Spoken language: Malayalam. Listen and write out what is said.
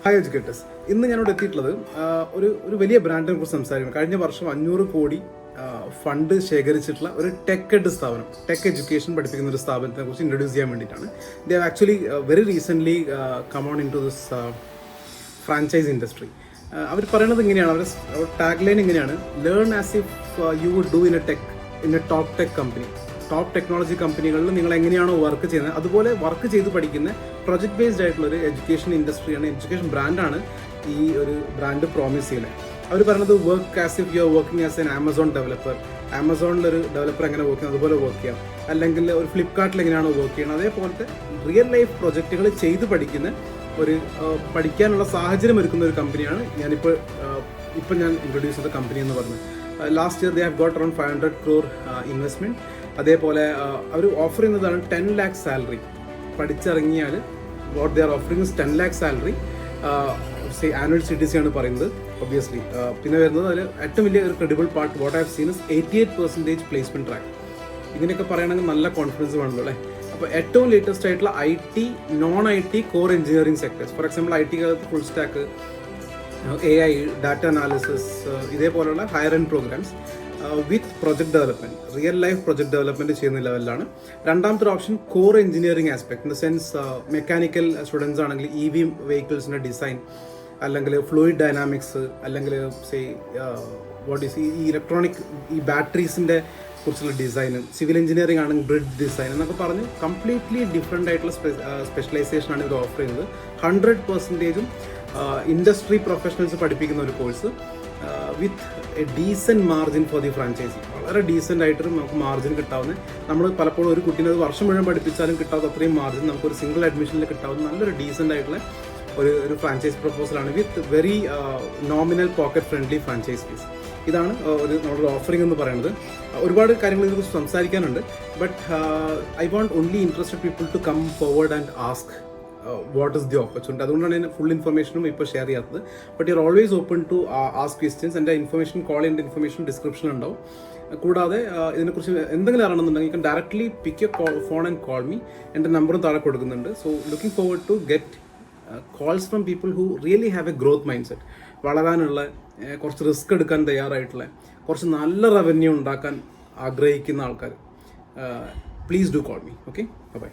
ഹായ് എഡ്യൂക്കേറ്റേഴ്സ്, ഇന്ന് ഞാനിവിടെ എത്തിയിട്ടുള്ളത് ഒരു വലിയ ബ്രാൻഡിനെ കുറിച്ച് സംസാരിക്കണം. കഴിഞ്ഞ വർഷം 500 കോടി ഫണ്ട് ശേഖരിച്ചിട്ടുള്ള ഒരു ടെക് സ്ഥാപനം, ടെക് എഡ്യൂക്കേഷൻ പഠിപ്പിക്കുന്ന ഒരു സ്ഥാപനത്തെ കുറിച്ച് ഇൻട്രൊഡ്യൂസ് ചെയ്യാൻ വേണ്ടിയിട്ടാണ്. They have actually very recently come on into this franchise industry. അവർ പറയുന്നത് ഇങ്ങനെയാണ്, അവർ ടാഗ് ലൈൻ ഇങ്ങനെയാണ്: learn as if you would do in a top tech company. Top technology കമ്പനികളിൽ നിങ്ങൾ എങ്ങനെയാണോ വർക്ക് ചെയ്യുന്നത് അതുപോലെ വർക്ക് ചെയ്ത് പഠിക്കുന്ന പ്രൊജക്ട് ബേസ്ഡ് ആയിട്ടുള്ള ഒരു എഡ്യൂക്കേഷൻ ഇൻഡസ്ട്രിയാണ്, എഡ്യൂക്കേഷൻ ബ്രാൻഡാണ് ഈ ഒരു ബ്രാൻഡ് പ്രോമിസ് ചെയ്യുന്നത്. അവർ പറയുന്നത് work as if you are working as an Amazon developer. ആമസോണിലൊരു ഡെവലപ്പർ എങ്ങനെ വർക്ക് ചെയ്യുന്നത് അതുപോലെ വർക്ക് ചെയ്യാം, അല്ലെങ്കിൽ ഒരു ഫ്ലിപ്കാർട്ടിൽ എങ്ങനെയാണോ വർക്ക് ചെയ്യുന്നത് അതേപോലത്തെ റിയൽ ലൈഫ് പ്രൊജക്റ്റുകൾ ചെയ്ത് പഠിക്കുന്ന പഠിക്കാനുള്ള സാഹചര്യം ഒരുക്കുന്ന ഒരു കമ്പനിയാണ് ഇപ്പോൾ ഞാൻ ഇൻട്രൊഡ്യൂസ് ചെയ്ത കമ്പനി എന്ന് പറഞ്ഞത്. Last year they have got around 500 crore investment. അതേപോലെ അവർ ഓഫർ ചെയ്യുന്നതാണ് 10 lakh സാലറി. പഠിച്ചിറങ്ങിയാൽ what they are offering is 10 lakh salary. Annual CTC ആണ് പറയുന്നത് ഒബ്വിയസ്ലി. പിന്നെ വരുന്നത് അതിൽ ഏറ്റവും വലിയ ഒരു credible part what I have seen is 88% placement track. ഇങ്ങനെയൊക്കെ പറയണമെങ്കിൽ നല്ല കോൺഫിഡൻസ് വേണമല്ലോ അല്ലേ. അപ്പോൾ ഏറ്റവും ലേറ്റസ്റ്റ് ആയിട്ടുള്ള IT, non-IT core engineering sectors, for example IT കാലത്ത് full stack, AI, data analysis, ഇതേപോലുള്ള higher end programs with project development, real life project development ചെയ്യുന്ന ലെവലിലാണ്. രണ്ടാമത്തെ option core engineering aspect, in the sense mechanical students ആണെങ്കിൽ EV വെഹിക്കിൾസിൻ്റെ ഡിസൈൻ, അല്ലെങ്കിൽ ഫ്ലൂയിഡ് ഡൈനാമിക്സ്, അല്ലെങ്കിൽ ഈ ഇലക്ട്രോണിക് ഈ ബാറ്ററീസിൻ്റെ കുറിച്ചുള്ള ഡിസൈനും, സിവിൽ എഞ്ചിനീയറിംഗ് ആണെങ്കിൽ ബ്രിഡ്ജ് ഡിസൈൻ എന്നൊക്കെ പറഞ്ഞ് കംപ്ലീറ്റ്ലി ഡിഫറെൻ്റ് ആയിട്ടുള്ള സ്പെഷ്യലൈസേഷനാണ് ഇവർ ഓഫർ ചെയ്യുന്നത്. 100% ഇൻഡസ്ട്രി പ്രൊഫഷണൽസ് പഠിപ്പിക്കുന്ന ഒരു course with a decent margin for the franchise. വളരെ ഡീസൻ്റ് ആയിട്ട് നമുക്ക് മാർജിൻ കിട്ടാവുന്ന, നമ്മൾ പലപ്പോഴും ഒരു കുട്ടീനെ ഒരു വർഷം മുഴുവൻ പഠിപ്പിച്ചാലും കിട്ടാത്ത അത്രയും മാർജിൻ നമുക്കൊരു സിംഗിൾ അഡ്മിഷനിൽ കിട്ടാവുന്ന നല്ലൊരു ഡീസൻ്റ് ആയിട്ടുള്ള ഒരു ഫ്രാഞ്ചൈസ് പ്രപ്പോസലാണ് with very nominal pocket friendly franchise fees. ഇതാണ് നമ്മുടെ ഓഫറിംഗ് എന്ന് പറയുന്നത്. ഒരുപാട് കാര്യങ്ങൾ ഇതിനെക്കുറിച്ച് സംസാരിക്കാനുണ്ട്, but I want only interested people to come forward and ask what is the opportunity. അതുകൊണ്ടാണ് ഞാൻ ഫുൾ ഇൻഫർമേഷനും ഇപ്പോൾ ഷെയർ ചെയ്യാത്തത്. But you are always open to ask questions. എൻ്റെ ഇൻഫർമേഷൻ, കോൾ ചെയ്യേണ്ട ഇൻഫർമേഷൻ ഡിസ്ക്രിപ്ഷനിൽ ഉണ്ടാവും. കൂടാതെ ഇതിനെക്കുറിച്ച് എന്തെങ്കിലും അറിയണമെന്നുണ്ടെങ്കിൽ you can directly pick you phone and call me. എൻ്റെ നമ്പറും താഴെ കൊടുക്കുന്നുണ്ട്. So looking forward to get calls from people who really have a growth mindset, വളരാനുള്ള, കുറച്ച് റിസ്ക് എടുക്കാൻ തയ്യാറായിട്ടുള്ള, കുറച്ച് നല്ല റവന്യൂ ഉണ്ടാക്കാൻ ആഗ്രഹിക്കുന്ന ആൾക്കാർ. Please do call me. Okay, by.